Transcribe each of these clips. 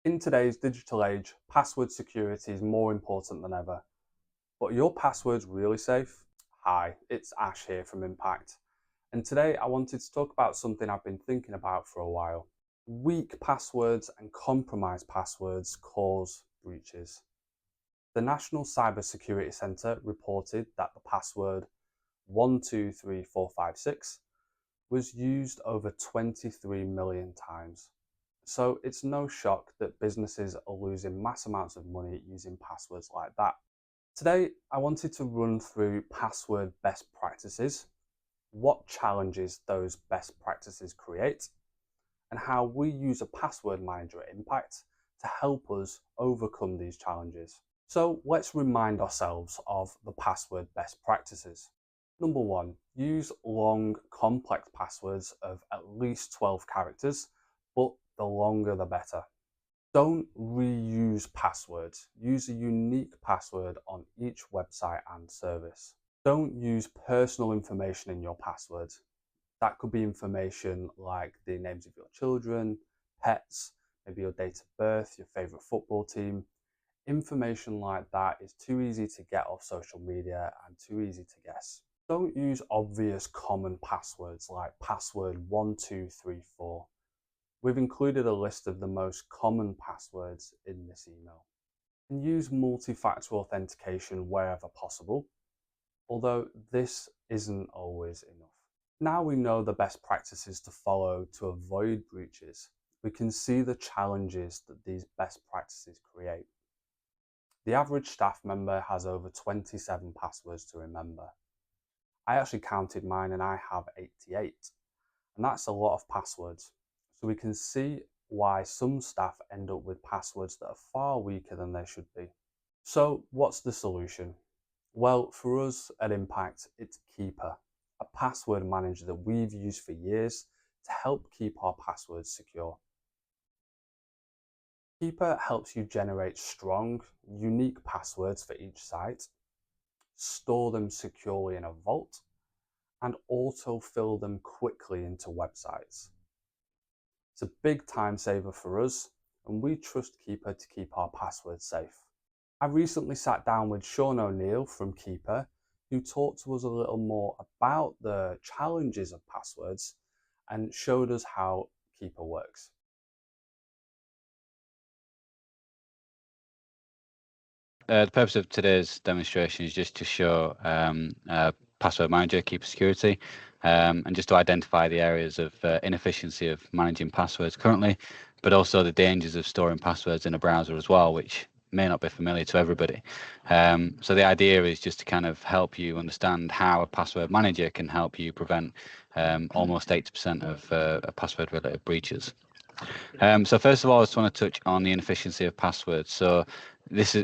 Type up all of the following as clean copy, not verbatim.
In today's digital age, password security is more important than ever. But are your passwords really safe? Hi, it's Ash here from Impact. And today I wanted to talk about something I've been thinking about for a while. Weak passwords and compromised passwords cause breaches. The National Cybersecurity Centre reported that the password 123456 was used over 23 million times. So it's no shock that businesses are losing mass amounts of money using passwords like that. Today, I wanted to run through password best practices, what challenges those best practices create, and how we use a password manager at Impact to help us overcome these challenges. So let's remind ourselves of the password best practices. Number one, use long, complex passwords of at least 12 characters, but the longer the better. Don't reuse passwords. Use a unique password on each website and service. Don't use personal information in your passwords. That could be information like the names of your children, pets, maybe your date of birth, your favorite football team. Information like that is too easy to get off social media and too easy to guess. Don't use obvious common passwords like password 1234. We've included a list of the most common passwords in this email. And use multi-factor authentication wherever possible, although this isn't always enough. Now we know the best practices to follow to avoid breaches. We can see the challenges that these best practices create. The average staff member has over 27 passwords to remember. I actually counted mine and I have 88, and that's a lot of passwords. So we can see why some staff end up with passwords that are far weaker than they should be. So what's the solution? Well, for us at Impact, it's Keeper, a password manager that we've used for years to help keep our passwords secure. Keeper helps you generate strong, unique passwords for each site, store them securely in a vault, and auto-fill them quickly into websites. It's a big time saver for us, and we trust Keeper to keep our passwords safe. I recently sat down with Sean O'Neill from Keeper, who talked to us a little more about the challenges of passwords and showed us how Keeper works. The purpose of today's demonstration is just to show password manager, keeper security, and just to identify the areas of inefficiency of managing passwords currently, but also the dangers of storing passwords in a browser as well, which may not be familiar to everybody. So the idea is just to kind of help you understand how a password manager can help you prevent almost 80% of password-related breaches. So first of all, I just want to touch on the inefficiency of passwords. So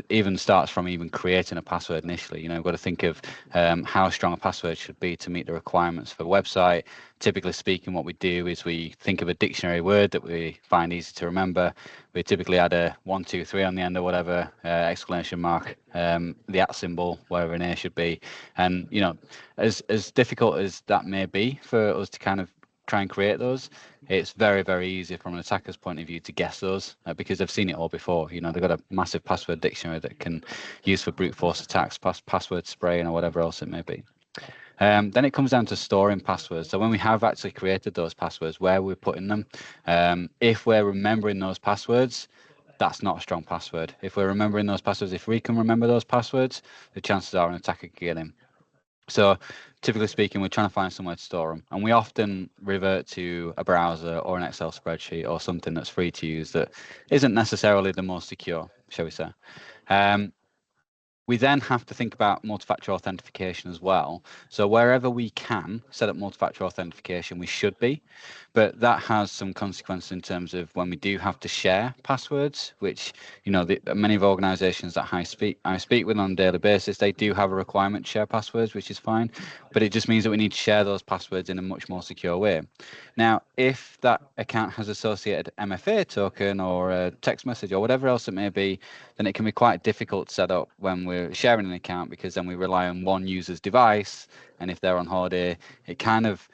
even starts from even creating a password initially. You've got to think of how strong a password should be to meet the requirements for a website. Typically speaking, what we do is we think of a dictionary word that we find easy to remember. We typically add a 1, 2, 3 on the end or whatever, exclamation mark, the @ symbol, wherever an A should be. And, as difficult as that may be for us to kind of try and create those, it's very, very easy from an attacker's point of view to guess those because they've seen it all before. They've got a massive password dictionary that can use for brute force attacks, password spraying, or whatever else it may be. Then it comes down to storing passwords. So when we have actually created those passwords, where we're putting them, if we're remembering those passwords, that's not a strong password. If we're remembering those passwords, if we can remember those passwords, the chances are an attacker can get in. So typically speaking, we're trying to find somewhere to store them. And we often revert to a browser or an Excel spreadsheet or something that's free to use that isn't necessarily the most secure, shall we say. We then have to think about multi-factor authentication as well. So wherever we can set up multi-factor authentication, we should be, but that has some consequences in terms of when we do have to share passwords, which, many of organizations that I speak with on a daily basis, they do have a requirement to share passwords, which is fine, but it just means that we need to share those passwords in a much more secure way. Now, if that account has associated MFA token or a text message or whatever else it may be, then it can be quite difficult to set up when we're sharing an account, because then we rely on one user's device, and if they're on holiday, it kind of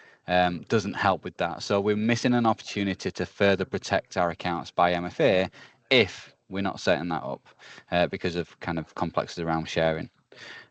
doesn't help with that. So we're missing an opportunity to further protect our accounts by MFA if we're not setting that up because of kind of complexities around sharing.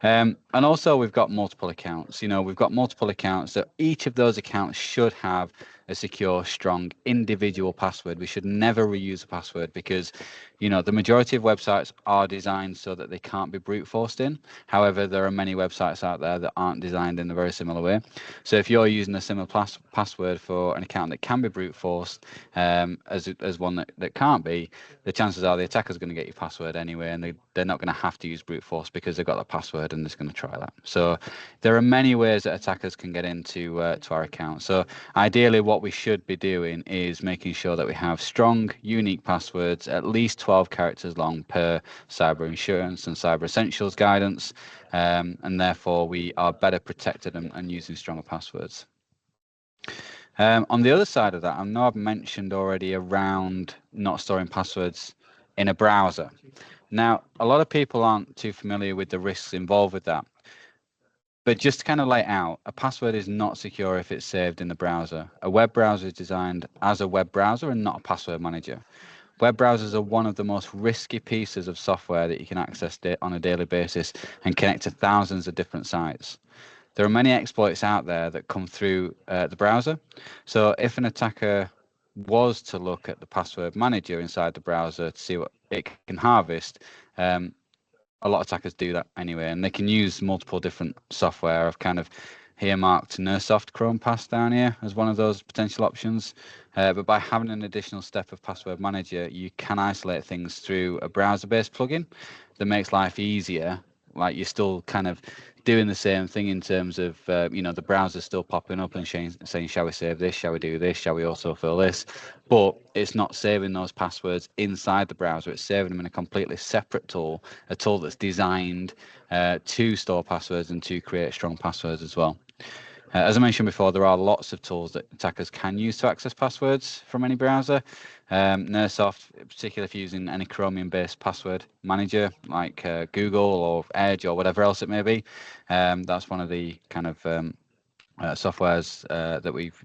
And also we've got multiple accounts. We've got multiple accounts, so each of those accounts should have a secure, strong individual password. We should never reuse a password because, the majority of websites are designed so that they can't be brute forced in. However, there are many websites out there that aren't designed in a very similar way. So if you're using a similar password for an account that can be brute forced as one that can't be, the chances are the attacker's going to get your password anyway, and they're not going to have to use brute force because they've got the password and they're going to try that. So there are many ways that attackers can get into to our account. So ideally, what we should be doing is making sure that we have strong, unique passwords, at least 12 characters long per cyber insurance and cyber essentials guidance, and therefore we are better protected and using stronger passwords. On the other side of that, I know I've mentioned already around not storing passwords in a browser. Now, a lot of people aren't too familiar with the risks involved with that. But just to kind of lay it out, a password is not secure if it's saved in the browser. A web browser is designed as a web browser and not a password manager. Web browsers are one of the most risky pieces of software that you can access on a daily basis and connect to thousands of different sites. There are many exploits out there that come through the browser. So if an attacker was to look at the password manager inside the browser to see what it can harvest, a lot of attackers do that anyway, and they can use multiple different software. I've kind of earmarked Nersoft Chrome Pass down here as one of those potential options. But by having an additional step of password manager, you can isolate things through a browser-based plugin that makes life easier. Like you're still kind of doing the same thing in terms of, the browser's still popping up and saying, shall we save this? Shall we do this? Shall we autofill this? But it's not saving those passwords inside the browser. It's saving them in a completely separate tool, a tool that's designed to store passwords and to create strong passwords as well. As I mentioned before, there are lots of tools that attackers can use to access passwords from any browser. Nersoft, particularly if you're using any Chromium-based password manager like Google or Edge or whatever else it may be, that's one of the kind of softwares that we've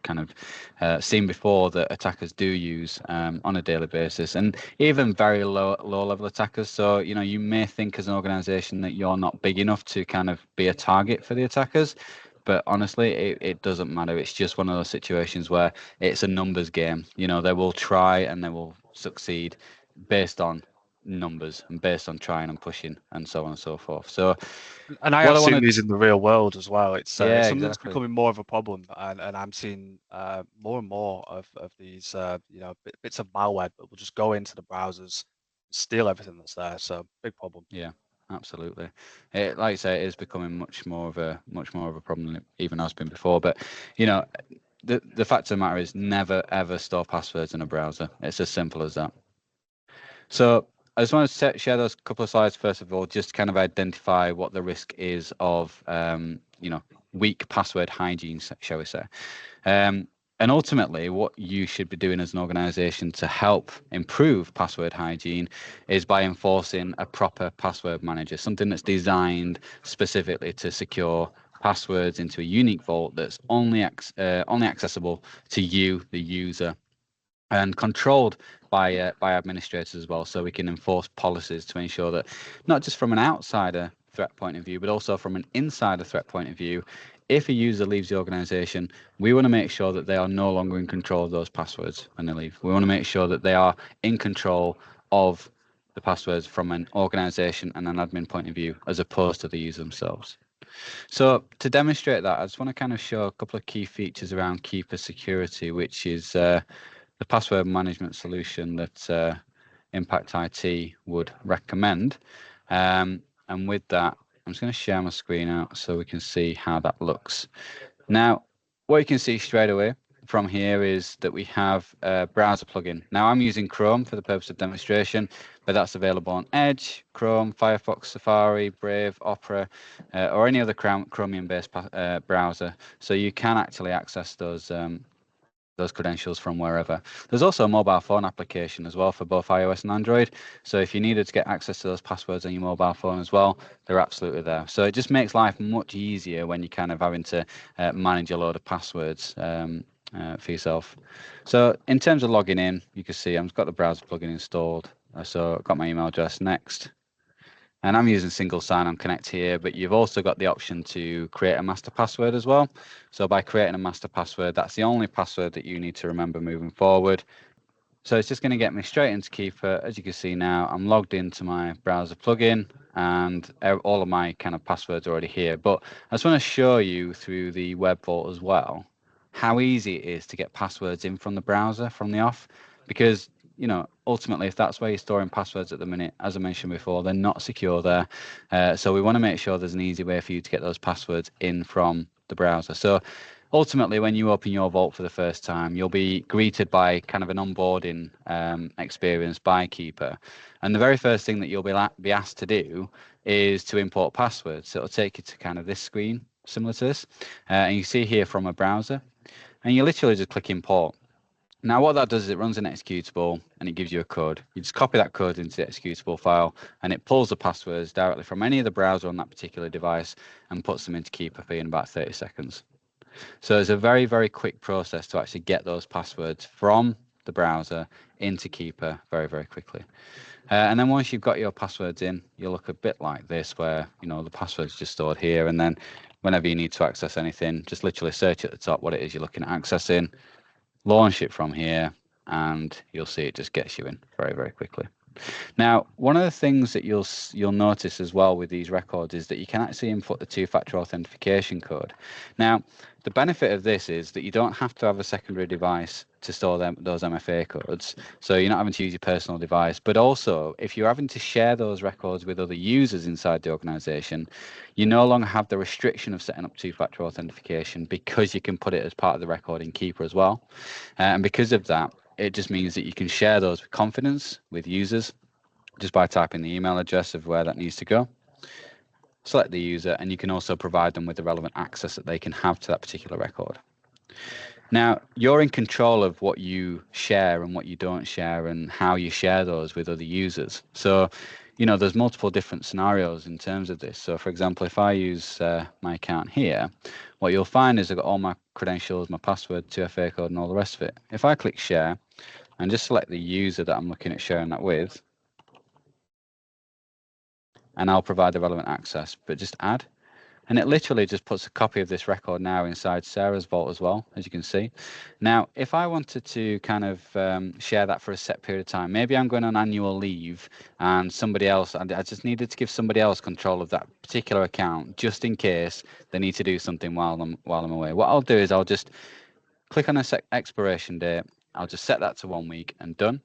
kind of seen before that attackers do use on a daily basis, and even very low level attackers. So you may think as an organization that you're not big enough to kind of be a target for the attackers, but honestly it doesn't matter. It's just one of those situations where it's a numbers game. They will try and they will succeed based on numbers and based on trying and pushing and so on and so forth. So And I have seen these in the real world as well. It's something exactly. that's becoming more of a problem, and I'm seeing more and more of these bits of malware that will just go into the browsers, steal everything that's there. So big problem. Yeah, absolutely. Like I say, it is becoming much more of a problem than it even has been before. But the fact of the matter is, never ever store passwords in a browser. It's as simple as that. So I just want to share those couple of slides first of all, just to kind of identify what the risk is of weak password hygiene, shall we say. And ultimately, what you should be doing as an organization to help improve password hygiene is by enforcing a proper password manager, something that's designed specifically to secure passwords into a unique vault that's only accessible to you, the user, and controlled by administrators as well, so we can enforce policies to ensure that not just from an outsider threat point of view, but also from an insider threat point of view, if a user leaves the organization, we want to make sure that they are no longer in control of those passwords when they leave. We want to make sure that they are in control of the passwords from an organization and an admin point of view, as opposed to the user themselves. So to demonstrate that, I just want to kind of show a couple of key features around Keeper Security, which is the password management solution that Impact IT would recommend. And with that, I'm just going to share my screen out so we can see how that looks. Now, what you can see straight away from here is that we have a browser plugin. Now, I'm using Chrome for the purpose of demonstration, but that's available on Edge, Chrome, Firefox, Safari, Brave, Opera, or any other Chromium-based browser. So you can actually access those credentials from wherever. There's also a mobile phone application as well for both iOS and Android. So if you needed to get access to those passwords on your mobile phone as well, they're absolutely there. So it just makes life much easier when you're kind of having to manage a load of passwords for yourself. So in terms of logging in, you can see I've got the browser plugin installed. So I've got my email address next. And I'm using single sign-on connect here, but you've also got the option to create a master password as well. So by creating a master password, that's the only password that you need to remember moving forward. So it's just going to get me straight into Keeper. As you can see now, I'm logged into my browser plugin and all of my kind of passwords are already here. But I just want to show you through the web vault as well how easy it is to get passwords in from the browser from the off, because ultimately, if that's where you're storing passwords at the minute, as I mentioned before, they're not secure there. So we want to make sure there's an easy way for you to get those passwords in from the browser. So ultimately, when you open your vault for the first time, you'll be greeted by kind of an onboarding experience by Keeper. And the very first thing that you'll be asked to do is to import passwords. So it'll take you to kind of this screen, similar to this. And you see here from a browser. And you literally just click import. Now, what that does is it runs an executable and it gives you a code. You just copy that code into the executable file and it pulls the passwords directly from any of the browser on that particular device and puts them into Keeper for you in about 30 seconds. So it's a very, very quick process to actually get those passwords from the browser into Keeper very, very quickly. And then once you've got your passwords in, you'll look a bit like this, where the password's just stored here. And then whenever you need to access anything, just literally search at the top what it is you're looking at accessing, launch it from here, and you'll see it just gets you in very, very quickly. Now, one of the things that you'll notice as well with these records is that you can actually input the two-factor authentication code. Now, the benefit of this is that you don't have to have a secondary device to store those MFA codes, so you're not having to use your personal device. But also, if you're having to share those records with other users inside the organization, you no longer have the restriction of setting up two-factor authentication, because you can put it as part of the record in Keeper as well. And because of that, it just means that you can share those with confidence with users just by typing the email address of where that needs to go. Select the user, and you can also provide them with the relevant access that they can have to that particular record. Now, you're in control of what you share and what you don't share and how you share those with other users. So, there's multiple different scenarios in terms of this. So, for example, if I use my account here, what you'll find is I've got all my credentials, my password, 2FA code, and all the rest of it. If I click share and just select the user that I'm looking at sharing that with, and I'll provide the relevant access, but just add. And it literally just puts a copy of this record now inside Sarah's vault as well, as you can see. Now, if I wanted to kind of share that for a set period of time, maybe I'm going on annual leave and somebody else, I just needed to give somebody else control of that particular account, just in case they need to do something while I'm away. What I'll do is I'll just click on a expiration date. I'll just set that to 1 week and done.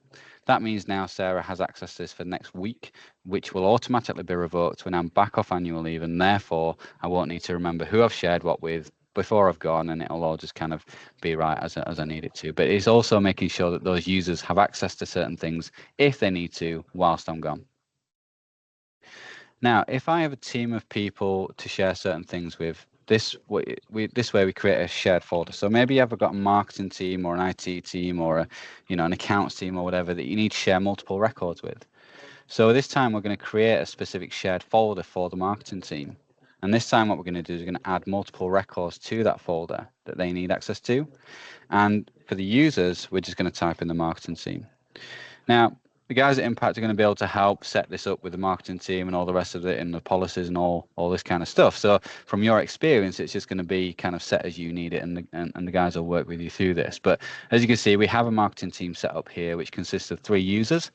That means now Sarah has access to this for the next week, which will automatically be revoked when I'm back off annual leave, and therefore I won't need to remember who I've shared what with before I've gone, and it'll all just kind of be right as I need it to. But it's also making sure that those users have access to certain things if they need to whilst I'm gone. Now, if I have a team of people to share certain things with, this way we create a shared folder. So maybe you've got a marketing team or an IT team or an accounts team or whatever that you need to share multiple records with. So this time we're going to create a specific shared folder for the marketing team. And this time what we're going to do is we're going to add multiple records to that folder that they need access to. And for the users, we're just going to type in the marketing team. Now, the guys at Impact are going to be able to help set this up with the marketing team and all the rest of it and the policies and all this kind of stuff. So from your experience, it's just going to be kind of set as you need it, and the guys will work with you through this. But as you can see, we have a marketing team set up here, which consists of 3 users.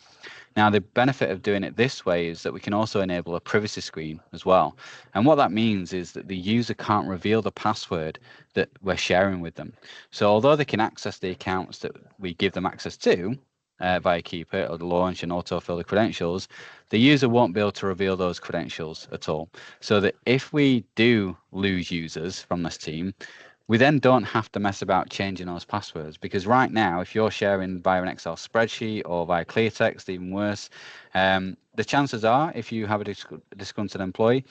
Now, the benefit of doing it this way is that we can also enable a privacy screen as well. And what that means is that the user can't reveal the password that we're sharing with them. So although they can access the accounts that we give them access to, via Keeper, it'll launch and autofill the credentials, the user won't be able to reveal those credentials at all. So that if we do lose users from this team, we then don't have to mess about changing those passwords, because right now, if you're sharing via an Excel spreadsheet or via clear text, even worse, the chances are, if you have a disgruntled employee,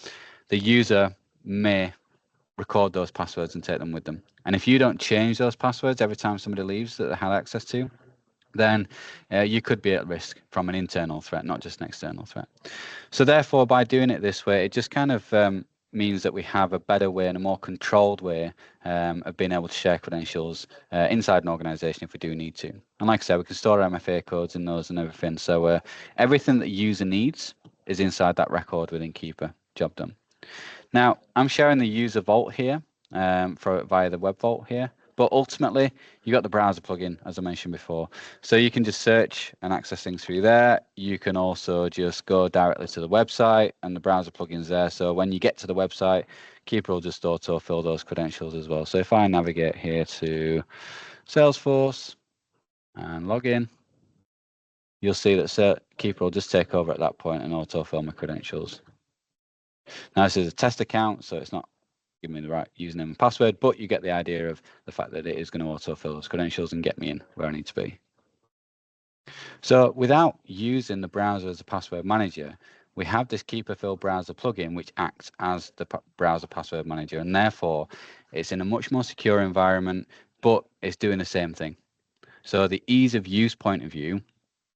the user may record those passwords and take them with them. And if you don't change those passwords every time somebody leaves that they had access to, then you could be at risk from an internal threat, not just an external threat. So therefore, by doing it this way, it just kind of means that we have a better way and a more controlled way of being able to share credentials inside an organization if we do need to. And like I said, we can store MFA codes in those and everything. So everything that the user needs is inside that record within Keeper. Job done. Now, I'm sharing the user vault here via the web vault here, but ultimately you got the browser plugin, as I mentioned before. So you can just search and access things through there. You can also just go directly to the website and the browser plugin's there. So when you get to the website, Keeper will just auto-fill those credentials as well. So if I navigate here to Salesforce and log in, you'll see that Keeper will just take over at that point and auto-fill my credentials. Now, this is a test account, so it's not give me the right username and password, but you get the idea of the fact that it is going to autofill those credentials and get me in where I need to be. So without using the browser as a password manager, we have this Keeper Fill browser plugin which acts as the browser password manager, and therefore it's in a much more secure environment, but it's doing the same thing. So the ease of use point of view,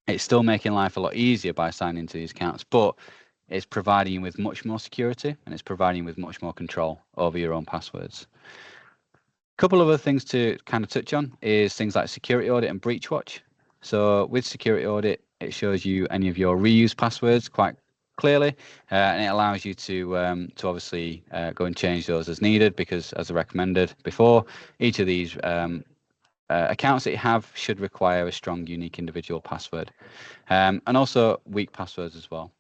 it's still making life a lot easier by signing into these accounts, but it's providing you with much more security and it's providing you with much more control over your own passwords. A couple of other things to kind of touch on is things like security audit and breach watch. So with security audit, it shows you any of your reused passwords quite clearly, and it allows you to obviously go and change those as needed, because as I recommended before, each of these accounts that you have should require a strong, unique individual password, and also weak passwords as well.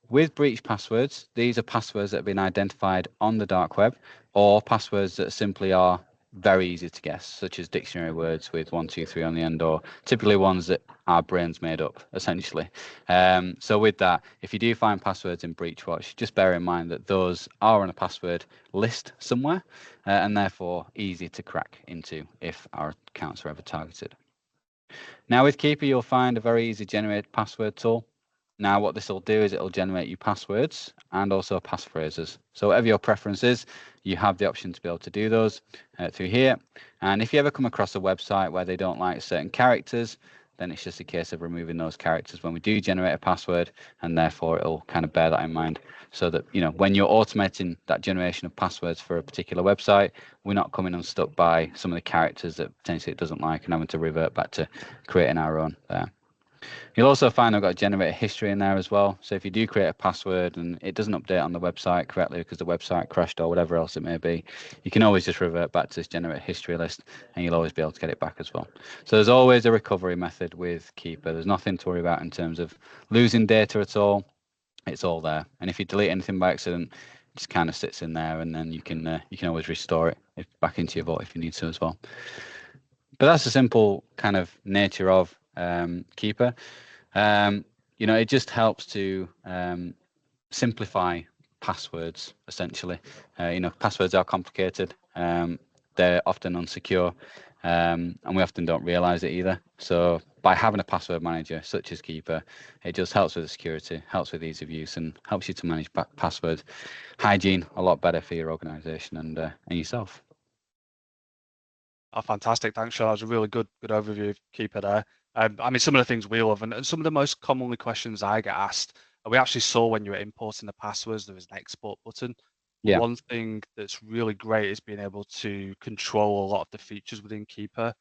With breach passwords, these are passwords that have been identified on the dark web, or passwords that simply are very easy to guess, such as dictionary words with 1, 2, 3 on the end, or typically ones that our brains made up, essentially. So with that, if you do find passwords in BreachWatch, just bear in mind that those are on a password list somewhere, and therefore easy to crack into if our accounts are ever targeted. Now with Keeper, you'll find a very easy generated password tool. Now what this will do is it'll generate you passwords and also passphrases. So whatever your preference is, you have the option to be able to do those through here. And if you ever come across a website where they don't like certain characters, then it's just a case of removing those characters when we do generate a password, and therefore it'll kind of bear that in mind, so that, you know, when you're automating that generation of passwords for a particular website, we're not coming unstuck by some of the characters that potentially it doesn't like and having to revert back to creating our own there. You'll also find I've got a generator history in there as well. So if you do create a password and it doesn't update on the website correctly because the website crashed or whatever else it may be, you can always just revert back to this generator history list and you'll always be able to get it back as well. So there's always a recovery method with Keeper. There's nothing to worry about in terms of losing data at all. It's all there. And if you delete anything by accident, it just kind of sits in there, and then you can always restore it back into your vault if you need to as well. But that's the simple kind of nature of Keeper. You know, it just helps to simplify passwords, essentially. You know, passwords are complicated. They're often unsecure, and we often don't realize it either. So by having a password manager such as Keeper, it just helps with the security, helps with ease of use, and helps you to manage password hygiene a lot better for your organization and yourself. Oh, fantastic. Thanks, Sean. That was a really good overview of Keeper there. I mean, some of the things we love, and some of the most commonly questions I get asked, we actually saw when you were importing the passwords, there was an export button. But Yeah. one thing that's really great is being able to control a lot of the features within Keeper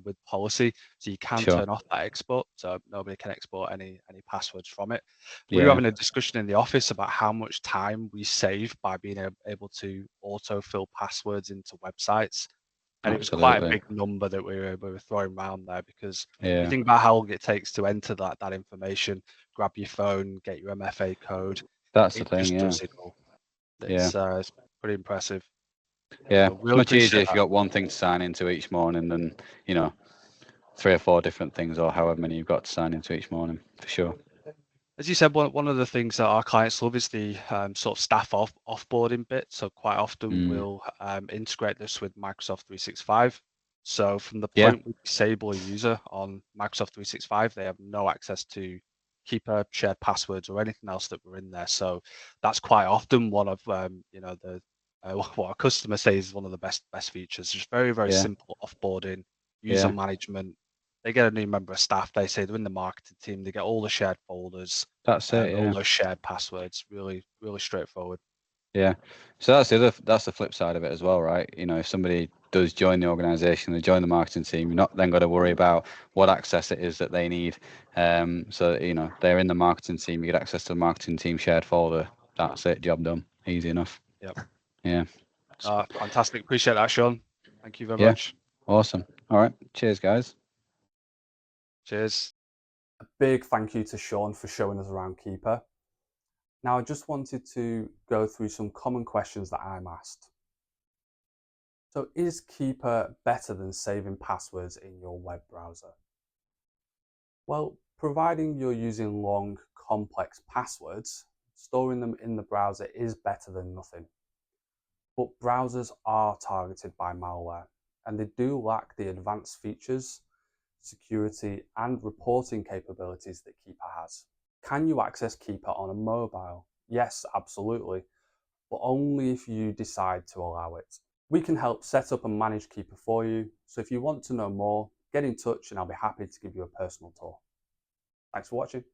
with policy. So you can Sure. turn off that export, so nobody can export any passwords from it. We were Yeah. having a discussion in the office about how much time we save by being able to autofill passwords into websites. And it was quite a Absolutely. big number that we were throwing around there, because you Yeah. think about how long it takes to enter that information, grab your phone, get your MFA code. That's the It thing. just Yeah. does it all. Yeah. It's pretty impressive. Yeah. So It's really much easier appreciate if that. you've got one thing to sign into each morning than, you know, 3 or 4 different things, or however many you've got to sign into each morning, for sure. As you said, one of the things that our clients love is the sort of staff offboarding bit. So quite often we'll integrate this with Microsoft 365. So from the Yeah. point we disable a user on Microsoft 365, they have no access to Keeper, shared passwords, or anything else that were in there. So that's quite often one of the what our customers say is one of the best features. Just very Yeah. simple offboarding, user Yeah. management. They get a new member of staff. They say they're in the marketing team. They get all the shared folders, That's it. all Yeah. those shared passwords. Really straightforward. Yeah. So that's the flip side of it as well, right? You know, if somebody does join the organization, they join the marketing team, you're not then got to worry about what access it is that they need. So, you know, they're in the marketing team, you get access to the marketing team shared folder. That's it, job done. Easy enough. Yep. Yeah. Fantastic. Appreciate that, Sean. Thank you very Yeah. much. Awesome. All right. Cheers, guys. Cheers. A big thank you to Sean for showing us around Keeper. Now, I just wanted to go through some common questions that I'm asked. So, is Keeper better than saving passwords in your web browser? Well, providing you're using long, complex passwords, storing them in the browser is better than nothing. But browsers are targeted by malware, and they do lack the advanced features, security, and reporting capabilities that Keeper has. Can you access Keeper on a mobile? Yes, absolutely, but only if you decide to allow it. We can help set up and manage Keeper for you, so if you want to know more, get in touch and I'll be happy to give you a personal tour. Thanks for watching.